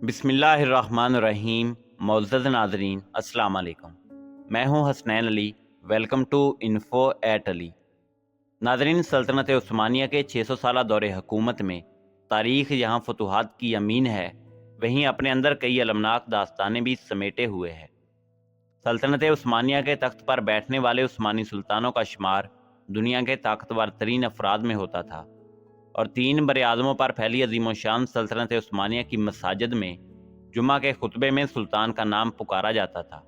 بسم اللہ الرحمن الرحیم۔ معزز ناظرین السلام علیکم، میں ہوں حسنین علی۔ ویلکم ٹو انفو ایٹ علی۔ ناظرین، سلطنت عثمانیہ کے 600 سالہ دور حکومت میں تاریخ جہاں فتوحات کی امین ہے، وہیں اپنے اندر کئی المناک داستانیں بھی سمیٹے ہوئے ہے۔ سلطنت عثمانیہ کے تخت پر بیٹھنے والے عثمانی سلطانوں کا شمار دنیا کے طاقتور ترین افراد میں ہوتا تھا، اور 3 براعظموں پر پھیلی عظیم و شان سلطنت عثمانیہ کی مساجد میں جمعہ کے خطبے میں سلطان کا نام پکارا جاتا تھا۔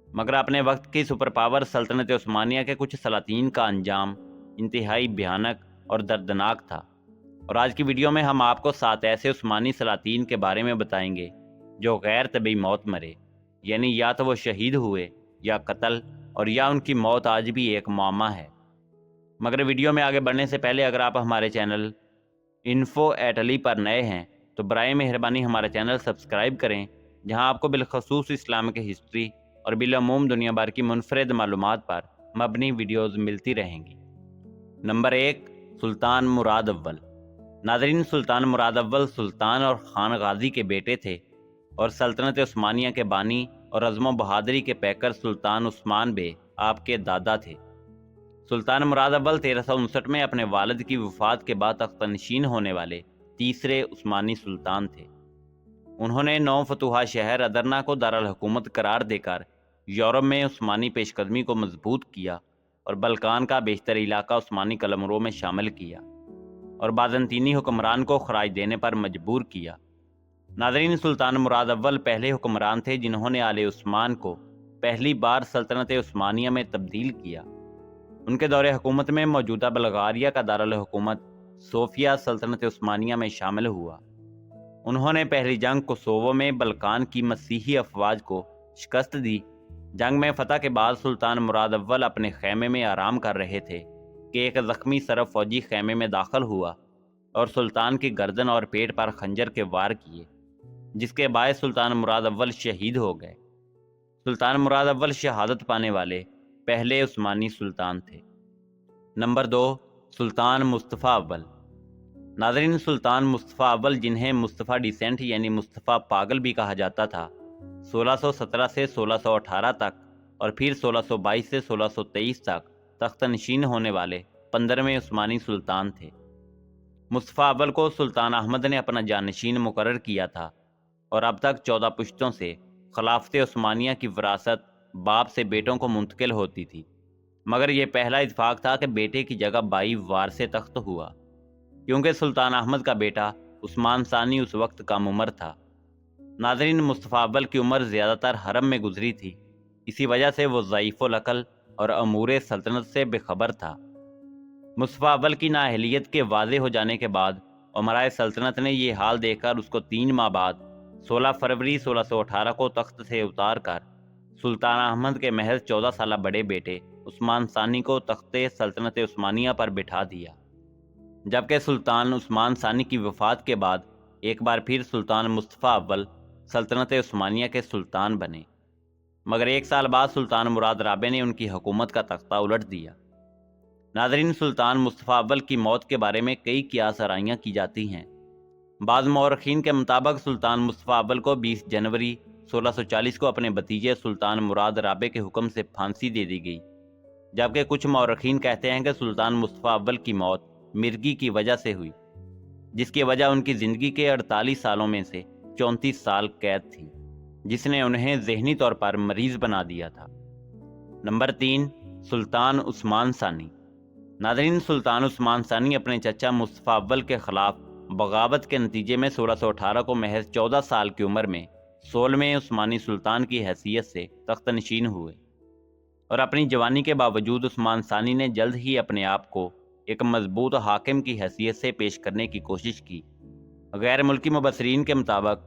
مگر اپنے وقت کی سپر پاور سلطنت عثمانیہ کے کچھ سلاطین کا انجام انتہائی بھیانک اور دردناک تھا، اور آج کی ویڈیو میں ہم آپ کو 7 ایسے عثمانی سلاطین کے بارے میں بتائیں گے جو غیر طبیعی موت مرے، یعنی یا تو وہ شہید ہوئے یا قتل، اور یا ان کی موت آج بھی ایک معمہ ہے۔ مگر ویڈیو میں آگے بڑھنے سے پہلے اگر آپ ہمارے چینل انفو ایٹ علی پر نئے ہیں تو برائے مہربانی ہمارا چینل سبسکرائب کریں، جہاں آپ کو بالخصوص اسلام کے ہسٹری اور بالعموم دنیا بھر کی منفرد معلومات پر مبنی ویڈیوز ملتی رہیں گی۔ نمبر 1، سلطان مراد اول۔ ناظرین، سلطان مراد اول سلطان اور خان غازی کے بیٹے تھے، اور سلطنت عثمانیہ کے بانی اور عزم و بہادری کے پیکر سلطان عثمان بے آپ کے دادا تھے۔ سلطان مراد اول 1359 میں اپنے والد کی وفات کے بعد تخت نشین ہونے والے تیسرے عثمانی سلطان تھے۔ انہوں نے 9 فتوحہ شہر ادرنا کو دارالحکومت قرار دے کر یورپ میں عثمانی پیش قدمی کو مضبوط کیا، اور بلکان کا بیشتر علاقہ عثمانی قلمرو میں شامل کیا، اور بازنطینی حکمران کو خراج دینے پر مجبور کیا۔ ناظرین، سلطان مراد اول پہلے حکمران تھے جنہوں نے آل عثمان کو پہلی بار سلطنت عثمانیہ میں تبدیل کیا۔ ان کے دور حکومت میں موجودہ بلغاریہ کا دارالحکومت صوفیہ سلطنت عثمانیہ میں شامل ہوا۔ انہوں نے پہلی جنگ کوسوو میں بلکان کی مسیحی افواج کو شکست دی۔ جنگ میں فتح کے بعد سلطان مراد اول اپنے خیمے میں آرام کر رہے تھے کہ ایک زخمی سرب فوجی خیمے میں داخل ہوا اور سلطان کی گردن اور پیٹ پر خنجر کے وار کیے، جس کے باعث سلطان مراد اول شہید ہو گئے۔ سلطان مراد اول شہادت پانے والے پہلے عثمانی سلطان تھے۔ نمبر 2، سلطان مصطفیٰ اول۔ ناظرین، سلطان مصطفیٰ اول، جنہیں مصطفیٰ ڈیسنٹ یعنی مصطفیٰ پاگل بھی کہا جاتا تھا، 1617 سے 1618 تک اور پھر 1622 سے 1623 تک تخت نشین ہونے والے 15ویں عثمانی سلطان تھے۔ مصطفیٰ اول کو سلطان احمد نے اپنا جانشین مقرر کیا تھا، اور اب تک 14 پشتوں سے خلافت عثمانیہ کی وراثت باپ سے بیٹوں کو منتقل ہوتی تھی، مگر یہ پہلا اتفاق تھا کہ بیٹے کی جگہ بائی وارث تخت ہوا، کیونکہ سلطان احمد کا بیٹا عثمان ثانی اس وقت کم عمر تھا۔ ناظرین، مصطفیٰ اول کی عمر زیادہ تر حرم میں گزری تھی، اسی وجہ سے وہ ضعیف العقل اور امور سلطنت سے بے خبر تھا۔ مصطفیٰ اول کی نااہلیت کے واضح ہو جانے کے بعد امرائے سلطنت نے یہ حال دیکھ کر اس کو 3 ماہ بعد 16 فروری 1618 کو تخت سے اتار کر سلطان احمد کے محض 14 سالہ بڑے بیٹے عثمان ثانی کو تخت سلطنت عثمانیہ پر بٹھا دیا، جبکہ سلطان عثمان ثانی کی وفات کے بعد ایک بار پھر سلطان مصطفیٰ اول سلطنت عثمانیہ کے سلطان بنے، مگر 1 سال بعد سلطان مراد رابع نے ان کی حکومت کا تختہ الٹ دیا۔ ناظرین، سلطان مصطفیٰ اول کی موت کے بارے میں کئی قیاس آرائیاں کی جاتی ہیں۔ بعض مورخین کے مطابق سلطان مصطفیٰ اول کو 20 جنوری 1640 کو اپنے بھتیجے سلطان مراد رابع کے حکم سے پھانسی دے دی گئی، جبکہ کچھ مورخین کہتے ہیں کہ سلطان مصطفیٰ اول کی موت مرگی کی وجہ سے ہوئی، جس کی وجہ ان کی زندگی کے 48 سالوں میں سے 34 سال قید تھی، جس نے انہیں ذہنی طور پر مریض بنا دیا تھا۔ نمبر 3، سلطان عثمان ثانی۔ ناظرین، سلطان عثمان ثانی اپنے چچا مصطفیٰ اول کے خلاف بغاوت کے نتیجے میں 1618 کو محض 14 سال کی عمر میں 16ویں عثمانی سلطان کی حیثیت سے تخت نشین ہوئے، اور اپنی جوانی کے باوجود عثمان ثانی نے جلد ہی اپنے آپ کو ایک مضبوط حاکم کی حیثیت سے پیش کرنے کی کوشش کی۔ غیر ملکی مبصرین کے مطابق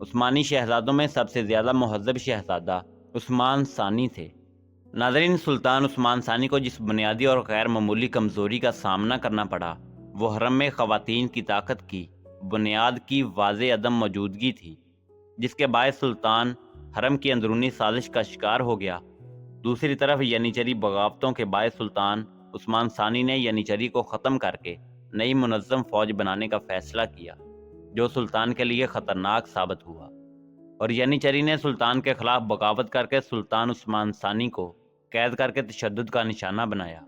عثمانی شہزادوں میں سب سے زیادہ مہذب شہزادہ عثمان ثانی تھے۔ ناظرین، سلطان عثمان ثانی کو جس بنیادی اور غیر معمولی کمزوری کا سامنا کرنا پڑا، وہ حرم میں خواتین کی طاقت کی بنیاد کی واضح عدم موجودگی تھی، جس کے باعث سلطان حرم کی اندرونی سازش کا شکار ہو گیا۔ دوسری طرف ینیچری بغاوتوں کے باعث سلطان عثمان ثانی نے ینیچری کو ختم کر کے نئی منظم فوج بنانے کا فیصلہ کیا۔ جو سلطان کے لیے خطرناک ثابت ہوا، اور ینیچری نے سلطان کے خلاف بغاوت کر کے سلطان عثمان ثانی کو قید کر کے تشدد کا نشانہ بنایا،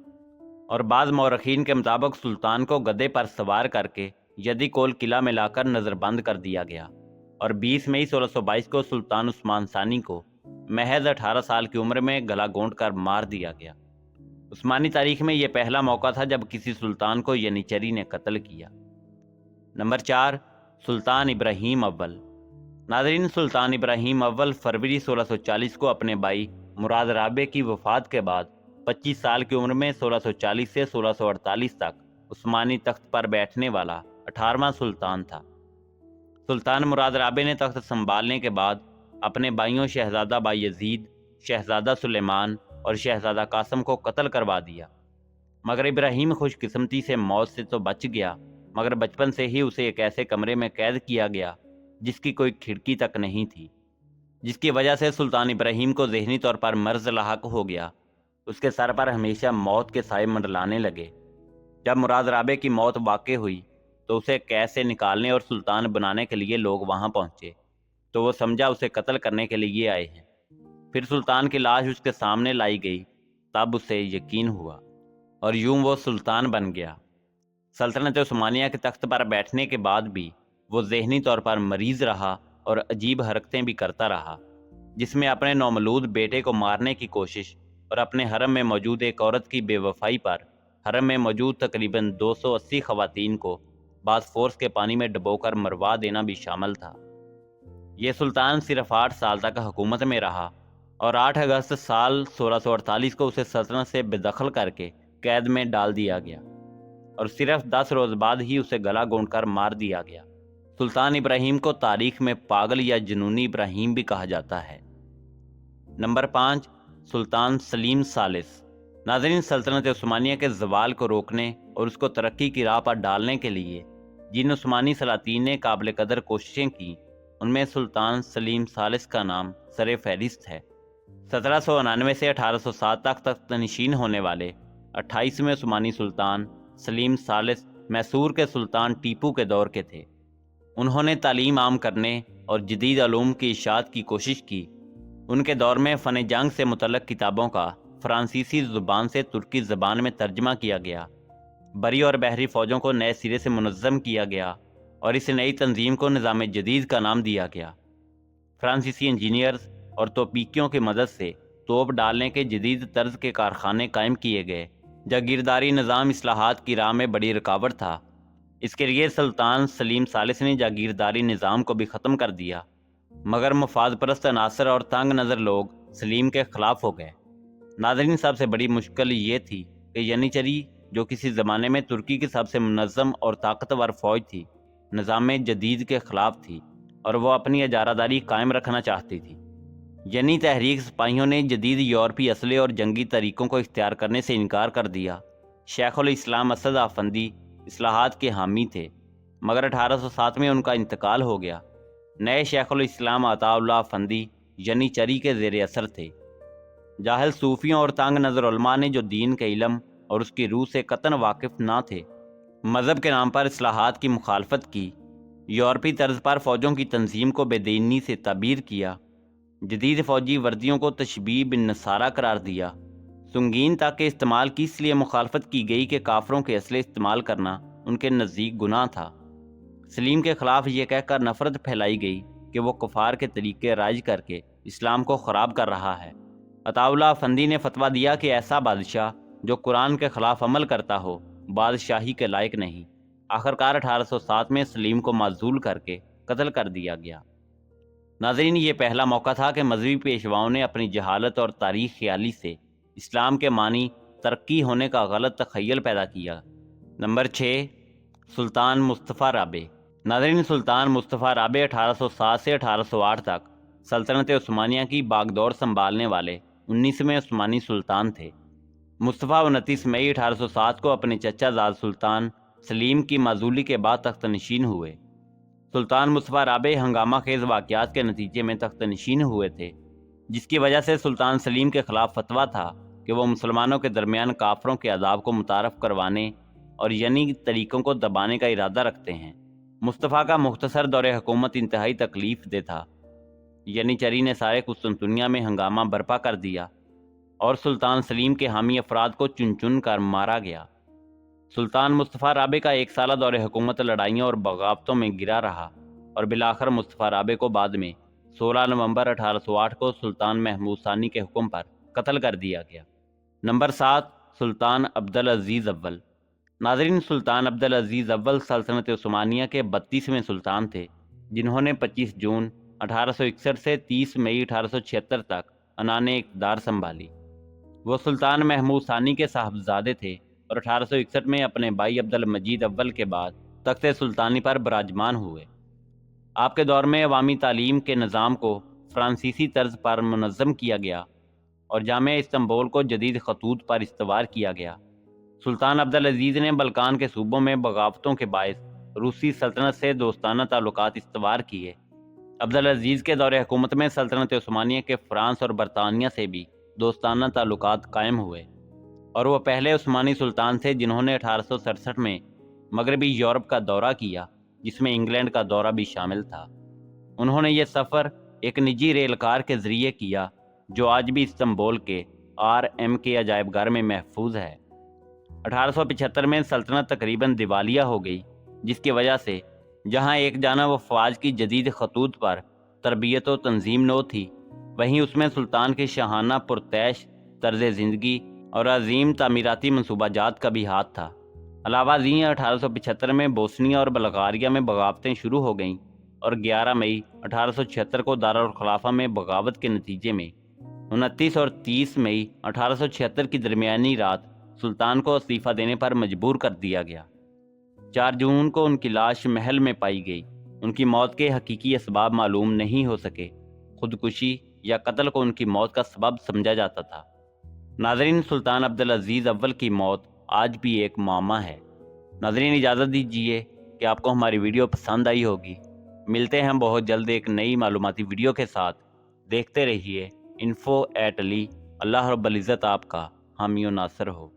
اور بعض مورخین کے مطابق سلطان کو گدے پر سوار کر کے یدی کول قلعہ میں لا کر نظر بند کر دیا گیا، اور 20 مئی 1622 کو سلطان عثمان ثانی کو محض 18 سال کی عمر میں گلا گھونٹ کر مار دیا گیا۔ عثمانی تاریخ میں یہ پہلا موقع تھا جب کسی سلطان کو ینیچری نے قتل کیا۔ نمبر 4، سلطان ابراہیم اول۔ ناظرین، سلطان ابراہیم اول فروری 1640 کو اپنے بھائی مراد رابع کی وفات کے بعد 25 سال کی عمر میں 1640 سے 1648 تک عثمانی تخت پر بیٹھنے والا 18واں سلطان تھا۔ سلطان مراد رابع نے تخت سنبھالنے کے بعد اپنے بھائیوں شہزادہ بایزید، شہزادہ سلیمان اور شہزادہ قاسم کو قتل کروا دیا، مگر ابراہیم خوش قسمتی سے موت سے تو بچ گیا، مگر بچپن سے ہی اسے ایک ایسے کمرے میں قید کیا گیا جس کی کوئی کھڑکی تک نہیں تھی، جس کی وجہ سے سلطان ابراہیم کو ذہنی طور پر مرض لاحق ہو گیا۔ اس کے سر پر ہمیشہ موت کے سائے منڈلانے لگے۔ جب مراد رابع کی موت واقع ہوئی تو اسے قید سے نکالنے اور سلطان بنانے کے لیے لوگ وہاں پہنچے، تو وہ سمجھا اسے قتل کرنے کے لیے آئے ہیں۔ پھر سلطان کی لاش اس کے سامنے لائی گئی، تب اسے یقین ہوا، اور یوں وہ سلطان بن گیا۔ سلطنت عثمانیہ کے تخت پر بیٹھنے کے بعد بھی وہ ذہنی طور پر مریض رہا اور عجیب حرکتیں بھی کرتا رہا، جس میں اپنے نومولود بیٹے کو مارنے کی کوشش اور اپنے حرم میں موجود ایک عورت کی بے وفائی پر حرم میں موجود تقریباً 280 خواتین کو بعض فورس کے پانی میں ڈبو کر مروا دینا بھی شامل تھا۔ یہ سلطان صرف 8 سال تک حکومت میں رہا، اور 8 اگست سال 1648 کو اسے سلطنت سے بے دخل کر کے قید میں ڈال دیا گیا، اور صرف 10 روز بعد ہی اسے گلا گھونٹ کر مار دیا گیا۔ سلطان ابراہیم کو تاریخ میں پاگل یا جنونی ابراہیم بھی کہا جاتا ہے۔ نمبر 5، سلطان سلیم ثالث۔ ناظرین، سلطنت عثمانیہ کے زوال کو روکنے اور اس کو ترقی کی راہ پر ڈالنے کے لیے جن عثمانی سلاطین نے قابل قدر کوششیں کی، ان میں سلطان سلیم ثالث کا نام سر فہرست ہے۔ 1799 سے 1807 تک تخت نشین ہونے والے 28ویں عثمانی سلطان سلیم ثالث میسور کے سلطان ٹیپو کے دور کے تھے۔ انہوں نے تعلیم عام کرنے اور جدید علوم کی اشاعت کی کوشش کی۔ ان کے دور میں فن جنگ سے متعلق کتابوں کا فرانسیسی زبان سے ترکی زبان میں ترجمہ کیا گیا، بری اور بحری فوجوں کو نئے سرے سے منظم کیا گیا، اور اس نئی تنظیم کو نظام جدید کا نام دیا گیا۔ فرانسیسی انجینئرز اور توپیکیوں کی مدد سے توپ ڈالنے کے جدید طرز کے کارخانے قائم کیے گئے۔ جاگیرداری نظام اصلاحات کی راہ میں بڑی رکاوٹ تھا۔ اس کے لیے سلطان سلیم ثالث نے جاگیرداری نظام کو بھی ختم کر دیا، مگر مفاد پرست عناصر اور تنگ نظر لوگ سلیم کے خلاف ہو گئے۔ ناظرین، سب سے بڑی مشکل یہ تھی کہ ینیچری، جو کسی زمانے میں ترکی کی سب سے منظم اور طاقتور فوج تھی، نظام جدید کے خلاف تھی، اور وہ اپنی اجارہ داری قائم رکھنا چاہتی تھی۔ ینی تحریک سپاہیوں نے جدید یورپی اسلحے اور جنگی طریقوں کو اختیار کرنے سے انکار کر دیا۔ شیخ الاسلام اسد افندی اصلاحات کے حامی تھے، مگر 1807 میں ان کا انتقال ہو گیا۔ نئے شیخ الاسلام عطا اللہ افندی ینیچری کے زیر اثر تھے۔ جاہل صوفیوں اور تنگ نظر علماء نے جو دین کے علم اور اس کی روح سے قطعاً واقف نہ تھے، مذہب کے نام پر اصلاحات کی مخالفت کی، یورپی طرز پر فوجوں کی تنظیم کو بے دینی سے تعبیر کیا، جدید فوجی وردیوں کو تشبیہ بالنصارہ قرار دیا، سنگین تک کے استعمال کی اس لیے مخالفت کی گئی کہ کافروں کے اسلحے استعمال کرنا ان کے نزدیک گناہ تھا۔ سلیم کے خلاف یہ کہہ کر نفرت پھیلائی گئی کہ وہ کفار کے طریقے رائج کر کے اسلام کو خراب کر رہا ہے۔ عطا اللہ افندی نے فتویٰ دیا کہ ایسا بادشاہ جو قرآن کے خلاف عمل کرتا ہو بادشاہی کے لائق نہیں۔ آخرکار 1807 میں سلیم کو معزول کر کے قتل کر دیا گیا۔ ناظرین، یہ پہلا موقع تھا کہ مذہبی پیشواؤں نے اپنی جہالت اور تاریخ خیالی سے اسلام کے معنی ترقی ہونے کا غلط تخیل پیدا کیا۔ نمبر 6، سلطان مصطفیٰ رابع۔ ناظرین، سلطان مصطفیٰ رابع 1807 سے 1808 تک سلطنت عثمانیہ کی باغڈور سنبھالنے والے 19ویں عثمانی سلطان تھے۔ مصطفیٰ 29 مئی 1807 کو اپنے چچا زاد سلطان سلیم کی معزولی کے بعد تخت نشین ہوئے۔ سلطان مصطفیٰ رابع ہنگامہ خیز واقعات کے نتیجے میں تخت نشین ہوئے تھے، جس کی وجہ سے سلطان سلیم کے خلاف فتویٰ تھا کہ وہ مسلمانوں کے درمیان کافروں کے عذاب کو متعارف کروانے اور ینی طریقوں کو دبانے کا ارادہ رکھتے ہیں۔ مصطفیٰ کا مختصر دور حکومت انتہائی تکلیف دہ تھا، یعنی چری نے سارے قسطنطنیہ میں ہنگامہ برپا کر دیا اور سلطان سلیم کے حامی افراد کو چن چن کر مارا گیا۔ سلطان مصطفیٰ رابع کا 1 سالہ دور حکومت لڑائیوں اور بغاوتوں میں گرا رہا اور بالآخر مصطفیٰ رابع کو بعد میں 16 نومبر 1808 کو سلطان محمود ثانی کے حکم پر قتل کر دیا گیا۔ نمبر 7، سلطان عبدالعزیز اول۔ ناظرین، سلطان عبدالعزیز اول سلطنت عثمانیہ کے 32ویں سلطان تھے، جنہوں نے 25 جون 1861 سے 30 مئی 1876 تک عنان اقتدار سنبھالی۔ وہ سلطان محمود ثانی کے صاحبزادے تھے اور 1861 میں اپنے بھائی عبدالمجید اول کے بعد تخت سلطانی پر براجمان ہوئے۔ آپ کے دور میں عوامی تعلیم کے نظام کو فرانسیسی طرز پر منظم کیا گیا اور جامعہ استنبول کو جدید خطوط پر استوار کیا گیا۔ سلطان عبدالعزیز نے بلقان کے صوبوں میں بغاوتوں کے باعث روسی سلطنت سے دوستانہ تعلقات استوار کیے۔ عبدالعزیز کے دور حکومت میں سلطنت عثمانیہ کے فرانس اور برطانیہ سے بھی دوستانہ تعلقات قائم ہوئے، اور وہ پہلے عثمانی سلطان تھے جنہوں نے 1867 میں مغربی یورپ کا دورہ کیا، جس میں انگلینڈ کا دورہ بھی شامل تھا۔ انہوں نے یہ سفر ایک نجی ریل کار کے ذریعے کیا جو آج بھی استنبول کے RM کے عجائب گھر میں محفوظ ہے۔ 1875 میں سلطنت تقریباً دیوالیہ ہو گئی، جس کی وجہ سے جہاں ایک جانب افواج کی جدید خطوط پر تربیت و تنظیم نو تھی، وہیں اس میں سلطان کے شاہانہ پرتعیش طرز زندگی اور عظیم تعمیراتی منصوبہ جات کا بھی ہاتھ تھا۔ علاوہ ازیں 1875 میں بوسنیا اور بلغاریہ میں بغاوتیں شروع ہو گئیں اور 11 مئی 1876 کو دارالخلافہ میں بغاوت کے نتیجے میں 29 اور 30 مئی 1876 کی درمیانی رات سلطان کو استعفیٰ دینے پر مجبور کر دیا گیا۔ 4 جون کو ان کی لاش محل میں پائی گئی۔ ان کی موت کے حقیقی اسباب معلوم نہیں ہو سکے۔ خودکشی یا قتل کو ان کی موت کا سبب سمجھا جاتا تھا۔ ناظرین، سلطان عبدالعزیز اول کی موت آج بھی ایک معمہ ہے۔ ناظرین، اجازت دیجیے کہ آپ کو ہماری ویڈیو پسند آئی ہوگی۔ ملتے ہیں بہت جلد ایک نئی معلوماتی ویڈیو کے ساتھ۔ دیکھتے رہیے info@ali۔ اللہ رب العزت آپ کا حامی و ناصر ہو۔